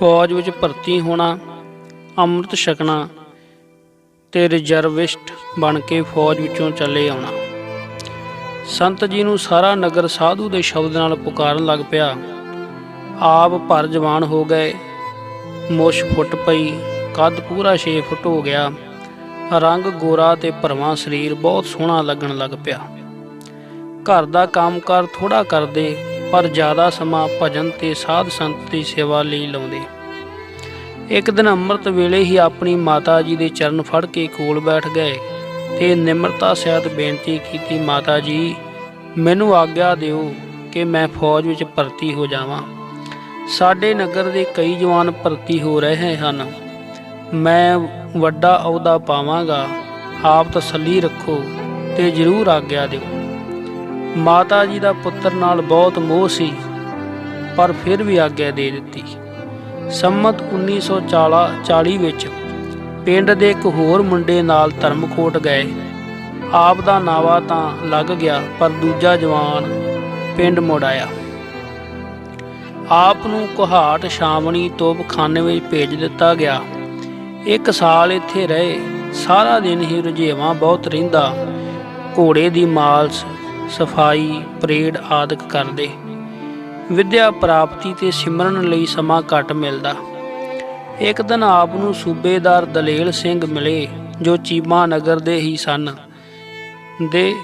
फौज ਵਿੱਚ ਭਰਤੀ ਹੋਣਾ, ਅੰਮ੍ਰਿਤ ਛਕਣਾ ਤੇ ਰਿਜ਼ਰਵਿਸਟ ਬਣ ਕੇ ਫੌਜ ਵਿੱਚੋਂ ਚੱਲੇ ਆਉਣਾ। ਸੰਤ ਜੀ ਨੂੰ ਸਾਰਾ ਨਗਰ ਸਾਧੂ ਦੇ ਸ਼ਬਦ ਨਾਲ ਪੁਕਾਰਨ ਲੱਗ ਪਿਆ। ਆਪ ਭਰ ਜਵਾਨ ਹੋ ਗਏ, ਮੁੱਛ ਫੁੱਟ ਪਈ, ਕੱਦ ਪੂਰਾ 6 ਫੁੱਟ ਹੋ ਗਿਆ, ਰੰਗ ਗੋਰਾ ਤੇ ਭਰਵਾਂ ਸਰੀਰ ਬਹੁਤ ਸੋਹਣਾ ਲੱਗਣ ਲੱਗ ਪਿਆ। ਘਰ ਦਾ ਕੰਮਕਾਰ ਥੋੜ੍ਹਾ ਕਰਦੇ ਪਰ ਜ਼ਿਆਦਾ ਸਮਾਂ ਭਜਨ ਤੇ ਸਾਧ ਸੰਤ ਦੀ ਸੇਵਾ ਲਈ ਲਾਉਂਦੇ। ਇੱਕ ਦਿਨ ਅੰਮ੍ਰਿਤ ਵੇਲੇ ਹੀ ਆਪਣੀ ਮਾਤਾ ਜੀ ਦੇ ਚਰਨ ਫੜ ਕੇ ਕੋਲ ਬੈਠ ਗਏ ਤੇ ਨਿਮਰਤਾ ਸਹਿਤ ਬੇਨਤੀ ਕੀਤੀ, ਮਾਤਾ ਜੀ ਮੈਨੂੰ ਆਗਿਆ ਦਿਓ ਕਿ ਮੈਂ ਫੌਜ ਵਿੱਚ ਭਰਤੀ ਹੋ ਜਾਵਾਂ। ਸਾਡੇ ਨਗਰ ਦੇ ਕਈ ਜਵਾਨ ਭਰਤੀ ਹੋ ਰਹੇ ਹਨ, ਮੈਂ ਵੱਡਾ ਅਹੁਦਾ ਪਾਵਾਂਗਾ, ਆਪ ਤਸੱਲੀ ਰੱਖੋ ਤੇ ਜ਼ਰੂਰ ਆਗਿਆ ਦਿਓ। ਮਾਤਾ ਜੀ ਦਾ ਪੁੱਤਰ ਨਾਲ ਬਹੁਤ ਮੋਹ ਸੀ ਪਰ ਫਿਰ ਵੀ ਆਗਿਆ ਦੇ ਦਿੱਤੀ। ਸੰਮਤ 1940 ਵਿੱਚ ਪਿੰਡ ਦੇ ਇੱਕ ਹੋਰ ਮੁੰਡੇ ਨਾਲ ਧਰਮਕੋਟ ਗਏ। ਆਪ ਦਾ ਨਾਵਾ ਤਾਂ ਲੱਗ ਗਿਆ ਪਰ ਦੂਜਾ ਜਵਾਨ ਪਿੰਡ ਮੁੜ ਆਇਆ। ਆਪ ਨੂੰ ਕੁਹਾਟ ਛਾਵਣੀ ਤੋਪਖਾਨੇ ਵਿੱਚ ਭੇਜ ਦਿੱਤਾ ਗਿਆ। 1 ਸਾਲ ਇੱਥੇ ਰਹੇ। ਸਾਰਾ ਦਿਨ ਹੀ ਰੁਝੇਵਾਂ ਬਹੁਤ ਰਹਿੰਦਾ। ਘੋੜੇ ਦੀ ਮਾਲਸ਼, ਸਫਾਈ, ਪਰੇਡ ਆਦਿਕ ਕਰਦੇ। ਵਿਦਿਆ ਪ੍ਰਾਪਤੀ ਤੇ ਸਿਮਰਨ ਲਈ ਸਮਾਂ ਘੱਟ ਮਿਲਦਾ। ਇੱਕ ਦਿਨ ਆਪ ਨੂੰ ਸੂਬੇਦਾਰ ਦਲੇਲ ਸਿੰਘ ਮਿਲੇ ਜੋ ਚੀਮਾ ਨਗਰ ਦੇ ਹੀ ਸਨ ਦੇ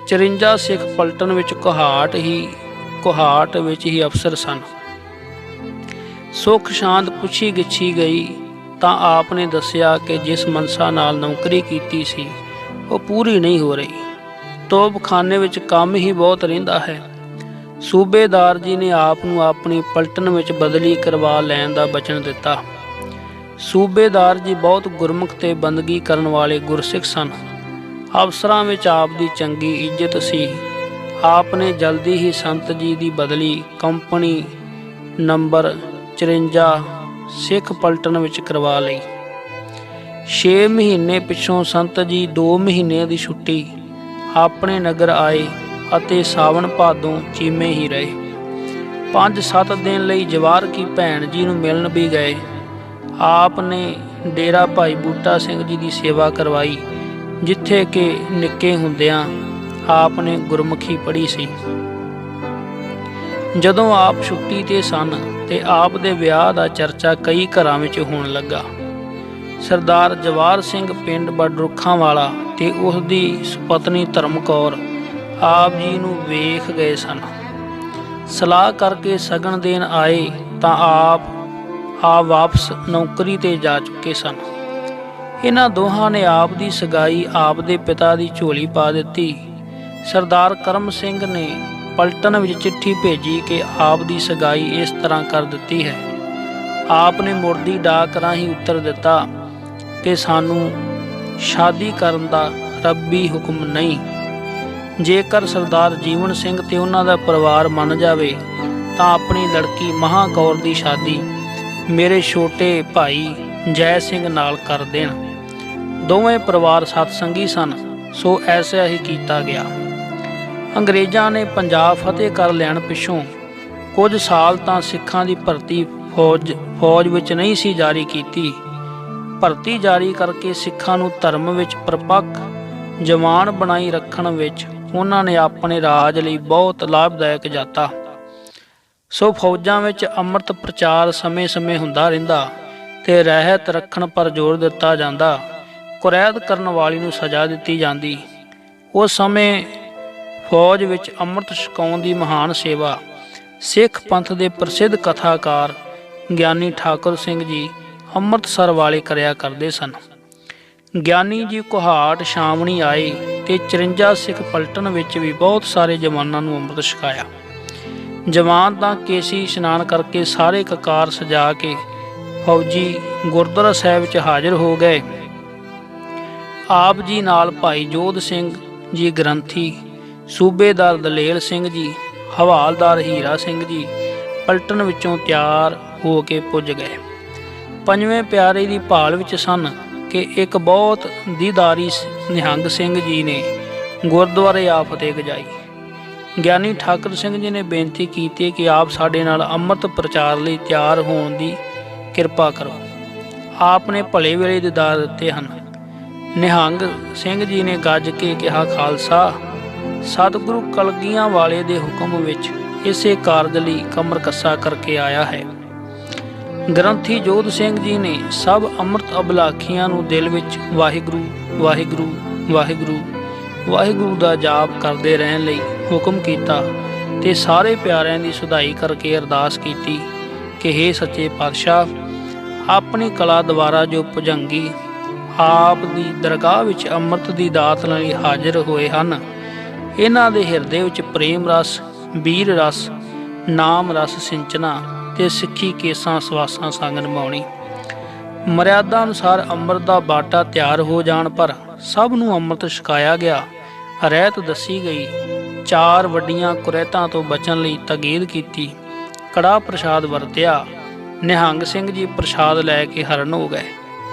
54 ਸਿੱਖ ਪਲਟਨ ਵਿੱਚ ਕੁਹਾਟ ਵਿੱਚ ਹੀ ਅਫਸਰ ਸਨ। ਸੁੱਖ ਸ਼ਾਂਤ ਪੁੱਛੀ ਗਿੱਛੀ ਗਈ ਤਾਂ ਆਪ ਨੇ ਦੱਸਿਆ ਕਿ ਜਿਸ ਮਨਸਾ ਨਾਲ ਨੌਕਰੀ ਕੀਤੀ ਸੀ ਉਹ ਪੂਰੀ ਨਹੀਂ ਹੋ ਰਹੀ। ਤੋਪਖਾਨੇ ਵਿੱਚ ਕੰਮ ਹੀ ਬਹੁਤ ਰਹਿੰਦਾ ਹੈ। ਸੂਬੇਦਾਰ ਜੀ ਨੇ ਆਪ ਨੂੰ ਆਪਣੀ ਪਲਟਨ ਵਿੱਚ ਬਦਲੀ ਕਰਵਾ ਲੈਣ ਦਾ ਬਚਨ ਦਿੱਤਾ। ਸੂਬੇਦਾਰ ਜੀ ਬਹੁਤ ਗੁਰਮੁਖ ਤੇ ਬੰਦਗੀ ਕਰਨ ਵਾਲੇ ਗੁਰਸਿੱਖ ਸਨ। ਅਫਸਰਾਂ ਵਿੱਚ ਆਪ ਦੀ ਚੰਗੀ ਇੱਜ਼ਤ ਸੀ। ਆਪ ਨੇ ਜਲਦੀ ਹੀ ਸੰਤ ਜੀ ਦੀ ਬਦਲੀ ਕੰਪਨੀ ਨੰਬਰ 54 ਸਿੱਖ ਪਲਟਨ ਵਿੱਚ ਕਰਵਾ ਲਈ। 6 ਮਹੀਨੇ ਪਿੱਛੋਂ ਸੰਤ ਜੀ 2 ਮਹੀਨੇ ਦੀ ਛੁੱਟੀ ਆਪਣੇ ਨਗਰ ਆਏ ਅਤੇ ਸਾਵਣ ਭਾਦੋਂ ਚੀਮੇ ਹੀ ਰਹੇ। 5-7 ਦਿਨ ਲਈ ਜਵਾਰ ਕੀ ਭੈਣ ਜੀ ਨੂੰ ਮਿਲਣ ਵੀ ਗਏ। ਆਪ ਨੇ ਡੇਰਾ ਭਾਈ ਬੂਟਾ ਸਿੰਘ ਜੀ ਦੀ ਸੇਵਾ ਕਰਵਾਈ ਜਿੱਥੇ ਕਿ ਨਿੱਕੇ ਹੁੰਦਿਆਂ ਆਪ ਨੇ ਗੁਰਮੁਖੀ ਪੜ੍ਹੀ ਸੀ। ਜਦੋਂ ਆਪ ਛੁੱਟੀ ਤੇ ਸਨ ਤੇ ਆਪ ਦੇ ਵਿਆਹ ਦਾ ਚਰਚਾ ਕਈ ਘਰਾਂ ਵਿੱਚ ਹੋਣ ਲੱਗਾ। ਸਰਦਾਰ ਜਵਾਰ ਸਿੰਘ ਪਿੰਡ ਬਡਰੁੱਖਾਂ ਵਾਲਾ ਤੇ ਉਸ ਦੀ ਸੁਪਤਨੀ ਧਰਮ ਕੌਰ ਆਪ ਜੀ ਨੂੰ ਵੇਖ ਗਏ ਸਨ। ਸਲਾਹ ਕਰਕੇ ਸਗਨ ਦੇਣ ਆਏ ਤਾਂ ਆਪ ਵਾਪਸ ਨੌਕਰੀ ਤੇ ਜਾ ਚੁੱਕੇ ਸਨ। ਇਹਨਾਂ ਦੋਹਾਂ ਨੇ ਆਪ ਦੀ ਸਗਾਈ ਆਪ ਦੇ ਪਿਤਾ ਦੀ ਝੋਲੀ ਪਾ ਦਿੱਤੀ। ਸਰਦਾਰ ਕਰਮ ਸਿੰਘ ਨੇ ਪਲਟਨ ਵਿੱਚ ਚਿੱਠੀ ਭੇਜੀ ਕਿ ਆਪ ਦੀ ਸਗਾਈ ਇਸ ਤਰ੍ਹਾਂ ਕਰ ਦਿੱਤੀ ਹੈ। ਆਪ ਨੇ ਮੁਰਦੀ ਡਾਕ ਰਾਹੀਂ ਉੱਤਰ ਦਿੱਤਾ ਕਿ ਸਾਨੂੰ ਸ਼ਾਦੀ ਕਰਨ ਦਾ ਰੱਬੀ ਹੁਕਮ ਨਹੀਂ। ਜੇਕਰ ਸਰਦਾਰ ਜੀਵਨ ਸਿੰਘ ਤੇ ਉਹਨਾਂ ਦਾ ਪਰਿਵਾਰ ਮੰਨ ਜਾਵੇ ਤਾਂ ਆਪਣੀ ਲੜਕੀ ਮਹਾਂ ਕੌਰ ਦੀ ਸ਼ਾਦੀ ਮੇਰੇ ਛੋਟੇ ਭਾਈ ਜੈ ਸਿੰਘ ਨਾਲ ਕਰ ਦੇਣ। ਦੋਵੇਂ ਪਰਿਵਾਰ ਸਤਸੰਗੀ ਸਨ ਸੋ ਐਸਾ ਹੀ ਕੀਤਾ ਗਿਆ। ਅੰਗਰੇਜ਼ਾਂ ਨੇ ਪੰਜਾਬ ਫਤਿਹ ਕਰ ਲੈਣ ਪਿੱਛੋਂ ਕੁਝ ਸਾਲ ਤਾਂ ਸਿੱਖਾਂ ਦੀ ਭਰਤੀ ਫੌਜ ਵਿੱਚ ਨਹੀਂ ਸੀ ਜਾਰੀ ਕੀਤੀ। ਭਰਤੀ ਜਾਰੀ ਕਰਕੇ ਸਿੱਖਾਂ ਨੂੰ ਧਰਮ ਵਿੱਚ ਪਰਪੱਕ ਜਵਾਨ ਬਣਾਈ ਰੱਖਣ ਵਿੱਚ ਉਹਨਾਂ ਨੇ ਆਪਣੇ ਰਾਜ ਲਈ ਬਹੁਤ ਲਾਭਦਾਇਕ ਜਾਤਾ। ਸੋ ਫੌਜਾਂ ਵਿੱਚ ਅੰਮ੍ਰਿਤ ਪ੍ਰਚਾਰ ਸਮੇਂ-ਸਮੇਂ ਹੁੰਦਾ ਰਹਿੰਦਾ ਤੇ ਰਹਿਤ ਰੱਖਣ ਪਰ ਜ਼ੋਰ ਦਿੱਤਾ ਜਾਂਦਾ। ਕੁਰੈਦ ਕਰਨ ਵਾਲੀ ਨੂੰ ਸਜ਼ਾ ਦਿੱਤੀ ਜਾਂਦੀ। ਉਸ ਸਮੇਂ ਫੌਜ ਵਿੱਚ ਅੰਮ੍ਰਿਤ ਛਕਾਉਣ ਦੀ ਮਹਾਨ ਸੇਵਾ ਸਿੱਖ ਪੰਥ ਦੇ ਪ੍ਰਸਿੱਧ ਕਥਾਕਾਰ ਗਿਆਨੀ ਠਾਕੁਰ ਸਿੰਘ ਜੀ ਅੰਮ੍ਰਿਤਸਰ ਵਾਲੇ ਕਰਿਆ ਕਰਦੇ ਸਨ। ਗਿਆਨੀ ਜੀ ਕੁਹਾਟ ਛਾਵਣੀ ਆਏ ਤੇ 54 ਸਿੱਖ ਪਲਟਨ ਵਿੱਚ ਵੀ ਬਹੁਤ ਸਾਰੇ ਜਵਾਨਾਂ ਨੂੰ ਅੰਮ੍ਰਿਤ ਛਕਾਇਆ। ਜਵਾਨ ਤਾਂ ਕੇਸੀ ਇਸ਼ਨਾਨ ਕਰਕੇ ਸਾਰੇ ਕਕਾਰ ਸਜਾ ਕੇ ਫੌਜੀ ਗੁਰਦੁਆਰਾ ਸਾਹਿਬ ਵਿੱਚ ਹਾਜ਼ਰ ਹੋ ਗਏ। ਆਪ ਜੀ ਨਾਲ ਭਾਈ ਜੋਧ ਸਿੰਘ ਜੀ ਗ੍ਰੰਥੀ, ਸੂਬੇਦਾਰ ਦਲੇਲ ਸਿੰਘ ਜੀ, ਹਵਾਲਦਾਰ ਹੀਰਾ ਸਿੰਘ ਜੀ ਪਲਟਨ ਵਿੱਚੋਂ ਤਿਆਰ ਹੋ ਕੇ ਪੁੱਜ ਗਏ। ਪੰਜਵੇਂ ਪਿਆਰੇ ਦੀ ਭਾਲ ਵਿੱਚ ਸਨ ਕਿ ਇੱਕ ਬਹੁਤ ਦੀਦਾਰੀ ਨਿਹੰਗ ਸਿੰਘ ਜੀ ਨੇ ਗੁਰਦੁਆਰੇ ਆ ਫਤਿਹ ਗਜਾਈ। ਗਿਆਨੀ ਠਾਕੁਰ ਸਿੰਘ ਜੀ ਨੇ ਬੇਨਤੀ ਕੀਤੀ ਕਿ ਆਪ ਸਾਡੇ ਨਾਲ ਅੰਮ੍ਰਿਤ ਪ੍ਰਚਾਰ ਲਈ ਤਿਆਰ ਹੋਣ ਦੀ ਕਿਰਪਾ ਕਰੋ। ਆਪ ਨੇ ਭਲੇ ਵੇਲੇ ਦੀਦਾਰ ਦਿੱਤੇ ਹਨ। ਨਿਹੰਗ ਸਿੰਘ ਜੀ ਨੇ ਗੱਜ ਕੇ ਕਿਹਾ, ਖਾਲਸਾ। ਸਤਿਗੁਰੂ ਕਲਗੀਆਂ ਵਾਲੇ ਦੇ ਹੁਕਮ ਵਿੱਚ ਇਸੇ ਕਾਰਜ ਲਈ ਕਮਰ ਕੱਸਾ ਕਰਕੇ ਆਇਆ ਹੈ। ਗ੍ਰੰਥੀ ਜੋਧ ਸਿੰਘ ਜੀ ਨੇ ਸਭ ਅੰਮ੍ਰਿਤ ਅਬਲਾਖੀਆਂ ਨੂੰ ਦਿਲ ਵਿੱਚ ਵਾਹਿਗੁਰੂ ਵਾਹਿਗੁਰੂ ਵਾਹਿਗੁਰੂ ਵਾਹਿਗੁਰੂ ਦਾ ਜਾਪ ਕਰਦੇ ਰਹਿਣ ਲਈ ਹੁਕਮ ਕੀਤਾ ਤੇ ਸਾਰੇ ਪਿਆਰਿਆਂ ਦੀ ਸੁਧਾਈ ਕਰਕੇ ਅਰਦਾਸ ਕੀਤੀ ਕਿ ਹੇ ਸੱਚੇ ਪਾਤਸ਼ਾਹ, ਆਪਣੀ ਕਲਾ ਦੁਆਰਾ ਜੋ ਭੁਜੰਗੀ ਆਪ ਦੀ ਦਰਗਾਹ ਵਿੱਚ ਅੰਮ੍ਰਿਤ ਦੀ ਦਾਤ ਲਈ ਹਾਜ਼ਰ ਹੋਏ ਹਨ, ਇਹਨਾਂ ਦੇ ਹਿਰਦੇ ਵਿੱਚ ਪ੍ਰੇਮ ਰਸ, ਵੀਰ ਰਸ, ਨਾਮ ਰਸ ਸਿੰਚਣਾ ਤੇ ਸਿੱਖੀ ਕੇਸਾਂ ਸਵਾਸਾਂ ਸੰਗ ਨਿਭਾਉਣੀ। ਮਰਿਆਦਾ ਅਨੁਸਾਰ ਅੰਮ੍ਰਿਤ ਦਾ ਬਾਟਾ ਤਿਆਰ ਹੋ ਜਾਣ ਪਰ ਸਭ ਨੂੰ ਅੰਮ੍ਰਿਤ ਛਕਾਇਆ ਗਿਆ। ਰਹਿਤ ਦੱਸੀ ਗਈ। 4 ਵੱਡੀਆਂ ਕੁਰੈਤਾਂ ਤੋਂ ਬਚਣ ਲਈ ਤਾਕੀਦ ਕੀਤੀ। ਕੜਾਹ ਪ੍ਰਸ਼ਾਦ ਵਰਤਿਆ। ਨਿਹੰਗ ਸਿੰਘ ਜੀ ਪ੍ਰਸ਼ਾਦ ਲੈ ਕੇ ਹਰਨ ਹੋ ਗਏ।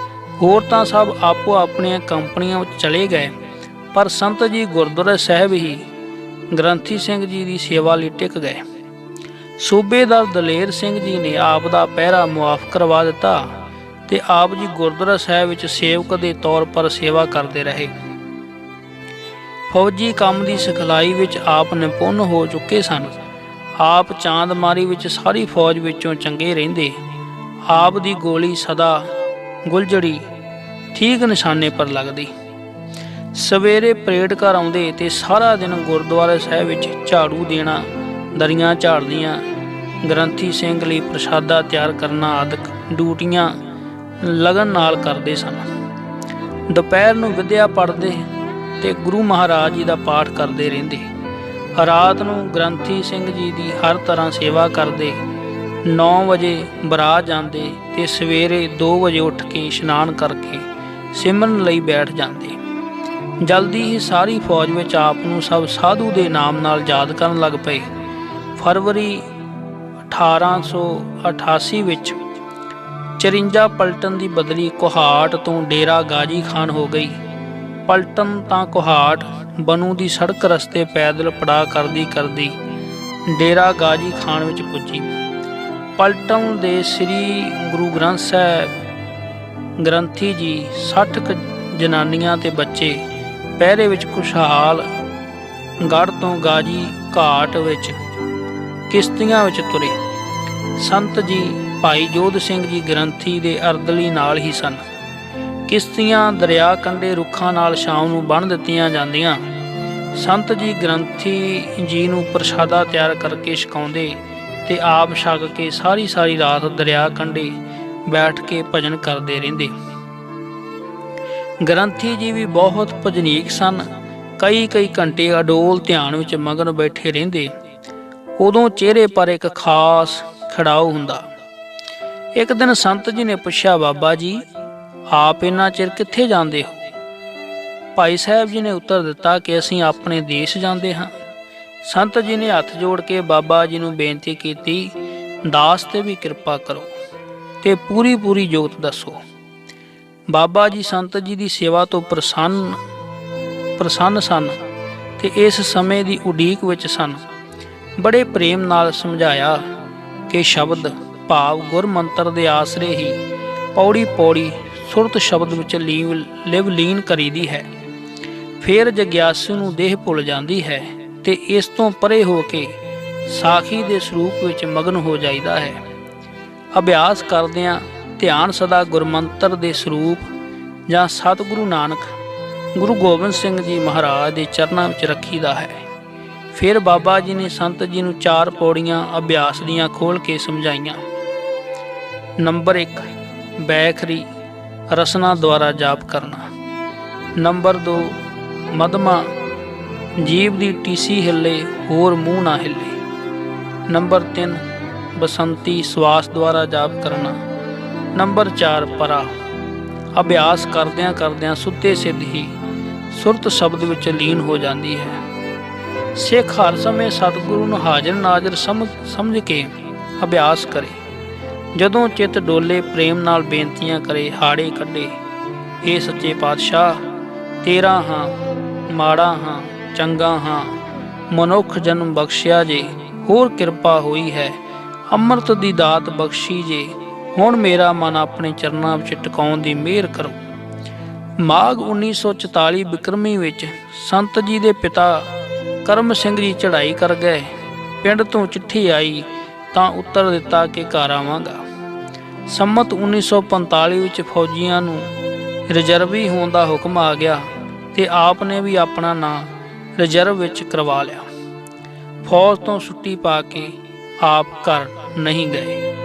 ਹੋਰ ਤਾਂ ਸਭ ਆਪੋ ਆਪਣੀਆਂ ਕੰਪਨੀਆਂ ਵਿੱਚ ਚਲੇ ਗਏ, ਪਰ ਸੰਤ ਜੀ ਗੁਰਦੁਆਰਾ ਸਾਹਿਬ ਹੀ ਗ੍ਰੰਥੀ ਸਿੰਘ ਜੀ ਦੀ ਸੇਵਾ ਲਈ ਟਿਕ ਗਏ। ਸੂਬੇਦਾਰ ਦਲੇਰ ਸਿੰਘ ਜੀ ਨੇ ਆਪ ਦਾ ਪਹਿਰਾ ਮੁਆਫ ਕਰਵਾ ਦਿੱਤਾ ਤੇ ਆਪ ਜੀ ਗੁਰਦੁਆਰਾ ਸਾਹਿਬ ਵਿੱਚ ਸੇਵਕ ਦੇ ਤੌਰ ਪਰ ਸੇਵਾ ਕਰਦੇ ਰਹੇ। ਫੌਜੀ ਕੰਮ ਦੀ ਸਿਖਲਾਈ ਵਿੱਚ ਆਪ ਨਿਪੁੰਨ ਹੋ ਚੁੱਕੇ ਸਨ। ਆਪ ਚਾਂਦਮਾਰੀ ਵਿੱਚ ਸਾਰੀ ਫੌਜ ਵਿੱਚੋਂ ਚੰਗੇ ਰਹਿੰਦੇ। ਆਪ ਦੀ ਗੋਲੀ ਸਦਾ ਗੁਲਜੜੀ ਠੀਕ ਨਿਸ਼ਾਨੇ ਪਰ ਲੱਗਦੀ। ਸਵੇਰੇ ਪਰੇਡ ਘਰ ਆਉਂਦੇ ਤੇ ਸਾਰਾ ਦਿਨ ਗੁਰਦੁਆਰਾ ਸਾਹਿਬ ਵਿੱਚ ਝਾੜੂ ਦੇਣਾ, ਦਰੀਆਂ ਝਾੜਨੀਆਂ, ਗ੍ਰੰਥੀ ਸਿੰਘ ਲਈ ਪ੍ਰਸ਼ਾਦਾ ਤਿਆਰ ਕਰਨਾ ਆਦਿਕ ਡਿਊਟੀਆਂ ਲਗਨ ਨਾਲ ਕਰਦੇ ਸਨ। ਦੁਪਹਿਰ ਨੂੰ ਵਿਦਿਆ ਪੜ੍ਹਦੇ ਤੇ ਗੁਰੂ ਮਹਾਰਾਜ ਜੀ ਦਾ ਪਾਠ ਕਰਦੇ ਰਹਿੰਦੇ। ਰਾਤ ਨੂੰ ਗ੍ਰੰਥੀ ਸਿੰਘ ਜੀ ਦੀ ਹਰ ਤਰ੍ਹਾਂ ਸੇਵਾ ਕਰਦੇ। 9 ਵਜੇ ਬਰਾਤ ਜਾਂਦੇ ਤੇ ਸਵੇਰੇ 2 ਵਜੇ ਉੱਠ ਕੇ ਇਸ਼ਨਾਨ ਕਰਕੇ ਸਿਮਰਨ ਲਈ ਬੈਠ ਜਾਂਦੇ। ਜਲਦੀ ਹੀ ਸਾਰੀ ਫੌਜ ਵਿੱਚ ਆਪ ਨੂੰ ਸਭ ਸਾਧੂ ਦੇ ਨਾਮ ਨਾਲ ਯਾਦ ਕਰਨ ਲੱਗ ਪਏ। ਫਰਵਰੀ 1888 ਵਿੱਚ 54 ਪਲਟਨ ਦੀ ਬਦਲੀ ਕੋਹਾਟ ਤੋਂ ਡੇਰਾ ਗਾਜੀ ਖਾਨ ਹੋ ਗਈ। ਪਲਟਨ ਤਾਂ ਕੋਹਾਟ ਬਨੂ ਦੀ ਸੜਕ ਰਸਤੇ ਪੈਦਲ ਪੜਾ ਕਰਦੀ ਕਰਦੀ ਡੇਰਾ ਗਾਜੀ ਖਾਨ ਵਿੱਚ ਪੁੱਜੀ। ਪਲਟਨ ਦੇ ਸ੍ਰੀ ਗੁਰੂ ਗ੍ਰੰਥ ਸਾਹਿਬ ਗ੍ਰੰਥੀ ਜੀ 60 ਜਨਾਨੀਆਂ ਤੇ ਬੱਚੇ ਪਹਿਰੇ ਵਿੱਚ ਖੁਸ਼ਹਾਲ ਗੜ੍ਹ ਤੋਂ ਗਾਜੀ ਘਾਟ ਵਿੱਚ ਕਿਸ਼ਤੀਆਂ ਵਿੱਚ ਤੁਰੇ। ਸੰਤ ਜੀ ਭਾਈ ਜੋਧ ਸਿੰਘ ਜੀ ਗ੍ਰੰਥੀ ਦੇ ਅਰਦਲੀ ਨਾਲ ਹੀ ਸਨ। ਕਿਸ਼ਤੀਆਂ ਦਰਿਆ ਕੰਢੇ ਰੁੱਖਾਂ ਨਾਲ ਸ਼ਾਮ ਨੂੰ ਬੰਨ੍ਹ ਦਿੱਤੀਆਂ ਜਾਂਦੀਆਂ। ਸੰਤ ਜੀ ਗ੍ਰੰਥੀ ਜੀ ਨੂੰ ਪ੍ਰਸ਼ਾਦਾ ਤਿਆਰ ਕਰਕੇ ਛਕਾਉਂਦੇ ਤੇ ਆਪ ਛਕ ਕੇ ਸਾਰੀ ਰਾਤ ਦਰਿਆ ਕੰਢੇ ਬੈਠ ਕੇ ਭਜਨ ਕਰਦੇ ਰਹਿੰਦੇ। ਗ੍ਰੰਥੀ ਜੀ ਵੀ ਬਹੁਤ ਭਜਨੀਕ ਸਨ। ਕਈ ਘੰਟੇ ਅਡੋਲ ਧਿਆਨ ਵਿੱਚ ਮਗਨ ਬੈਠੇ ਰਹਿੰਦੇ। ਉਦੋਂ ਚਿਹਰੇ ਪਰ ਇੱਕ ਖਾਸ ਖੜਾਓ ਹੁੰਦਾ। ਇੱਕ ਦਿਨ ਸੰਤ ਜੀ ਨੇ ਪੁੱਛਿਆ, ਬਾਬਾ ਜੀ ਆਪ ਇੰਨਾ ਚਿਰ ਕਿੱਥੇ ਜਾਂਦੇ ਹੋ? ਭਾਈ ਸਾਹਿਬ ਜੀ ਨੇ ਉੱਤਰ ਦਿੱਤਾ ਕਿ ਅਸੀਂ ਆਪਣੇ ਦੇਸ਼ ਜਾਂਦੇ ਹਾਂ। ਸੰਤ ਜੀ ਨੇ ਹੱਥ ਜੋੜ ਕੇ ਬਾਬਾ ਜੀ ਨੂੰ ਬੇਨਤੀ ਕੀਤੀ, ਦਾਸ ਤੇ ਵੀ ਕਿਰਪਾ ਕਰੋ ਤੇ ਪੂਰੀ ਜੁਗਤ ਦੱਸੋ। ਬਾਬਾ ਜੀ ਸੰਤ ਜੀ ਦੀ ਸੇਵਾ ਤੋਂ ਪ੍ਰਸੰਨ ਸਨ ਤੇ ਇਸ ਸਮੇਂ ਦੀ ਉਡੀਕ ਵਿੱਚ ਸਨ। ਬੜੇ ਪ੍ਰੇਮ ਨਾਲ ਸਮਝਾਇਆ ਕਿ ਸ਼ਬਦ ਭਾਵ ਗੁਰ ਮੰਤਰ ਦੇ ਆਸਰੇ ਹੀ ਪੌੜੀ ਸੁਰਤ ਸ਼ਬਦ ਵਿੱਚ ਲਿਵ ਲੀਨ ਕਰੀਦੀ ਹੈ। ਫਿਰ ਜਗਿਆਸੂ ਨੂੰ ਦੇਹ ਭੁੱਲ ਜਾਂਦੀ ਹੈ ਤੇ ਇਸ ਤੋਂ ਪਰੇ ਹੋ ਕੇ ਸਾਖੀ ਦੇ ਸਰੂਪ ਵਿੱਚ ਮਗਨ ਹੋ ਜਾਈਦਾ ਹੈ। ਅਭਿਆਸ ਕਰਦਿਆਂ ਧਿਆਨ ਸਦਾ ਗੁਰਮੰਤਰ ਦੇ ਸਰੂਪ ਜਾਂ ਸਤਿਗੁਰੂ ਨਾਨਕ ਗੁਰੂ ਗੋਬਿੰਦ ਸਿੰਘ ਜੀ ਮਹਾਰਾਜ ਦੇ ਚਰਨਾਂ ਵਿੱਚ ਰੱਖੀਦਾ ਹੈ। ਫਿਰ ਬਾਬਾ ਜੀ ਨੇ ਸੰਤ ਜੀ ਨੂੰ 4 ਪੌੜੀਆਂ ਅਭਿਆਸ ਦੀਆਂ ਖੋਲ੍ਹ ਕੇ ਸਮਝਾਈਆਂ। ਨੰਬਰ 1 ਬੈਖਰੀ ਰਸਨਾ ਦੁਆਰਾ ਜਾਪ ਕਰਨਾ। ਨੰਬਰ 2 ਮਧਮਾ ਜੀਭ ਦੀ ਟੀਸੀ ਹਿੱਲੇ ਹੋਰ ਮੂੰਹ ਨਾ ਹਿੱਲੇ। ਨੰਬਰ 3 ਬਸੰਤੀ ਸਵਾਸ ਦੁਆਰਾ ਜਾਪ ਕਰਨਾ। ਨੰਬਰ 4 ਪਰਾ ਅਭਿਆਸ ਕਰਦਿਆਂ ਸੁੱਤੇ ਸਿੱਧ ਹੀ ਸੁਰਤ ਸ਼ਬਦ ਵਿੱਚ ਲੀਨ ਹੋ ਜਾਂਦੀ ਹੈ। ਸਿੱਖ ਹਰ ਸਮੇਂ ਸਤਿਗੁਰੂ ਨੂੰ ਹਾਜ਼ਰ ਨਾਜ਼ਰ ਸਮਝ ਕੇ ਅਭਿਆਸ ਕਰੇ। ਜਦੋਂ ਚਿੱਤ ਡੋਲੇ ਪ੍ਰੇਮ ਨਾਲ ਬੇਨਤੀਆਂ ਕਰੇ, ਹਾੜੇ ਕੱਢੇ, ਇਹ ਸੱਚੇ ਪਾਤਸ਼ਾਹ ਤੇਰਾ ਹਾਂ, ਮਾੜਾ ਹਾਂ, ਚੰਗਾ ਹਾਂ, ਮਨੁੱਖ ਜਨਮ ਬਖਸ਼ਿਆ ਜੇ, ਹੋਰ ਕਿਰਪਾ ਹੋਈ ਹੈ, ਅੰਮ੍ਰਿਤ ਦੀ ਦਾਤ ਬਖਸ਼ੀ ਜੇ, ਹੁਣ ਮੇਰਾ ਮਨ ਆਪਣੇ ਚਰਨਾਂ ਵਿੱਚ ਟਿਕਾਉਣ ਦੀ ਮਿਹਰ ਕਰੋ। ਮਾਘ 1944 ਬਿਕਰਮੀ ਵਿੱਚ ਸੰਤ ਜੀ ਦੇ ਪਿਤਾ ਕਰਮ ਸਿੰਘ ਜੀ ਚੜ੍ਹਾਈ ਕਰ ਗਏ। ਪਿੰਡ ਤੋਂ ਚਿੱਠੀ ਆਈ ਤਾਂ ਉੱਤਰ ਦਿੱਤਾ ਕਿ ਘਰ ਆਵਾਂਗਾ। ਸੰਮਤ 1945 ਵਿੱਚ ਫੌਜੀਆਂ ਨੂੰ ਰਿਜ਼ਰਵੀ ਹੋਣ ਦਾ ਹੁਕਮ ਆ ਗਿਆ ਤੇ ਆਪ ਨੇ ਵੀ ਆਪਣਾ ਨਾਂ ਰਿਜ਼ਰਵ ਵਿੱਚ ਕਰਵਾ ਲਿਆ। ਫੌਜ ਤੋਂ ਛੁੱਟੀ ਪਾ ਕੇ ਆਪ ਘਰ ਨਹੀਂ ਗਏ।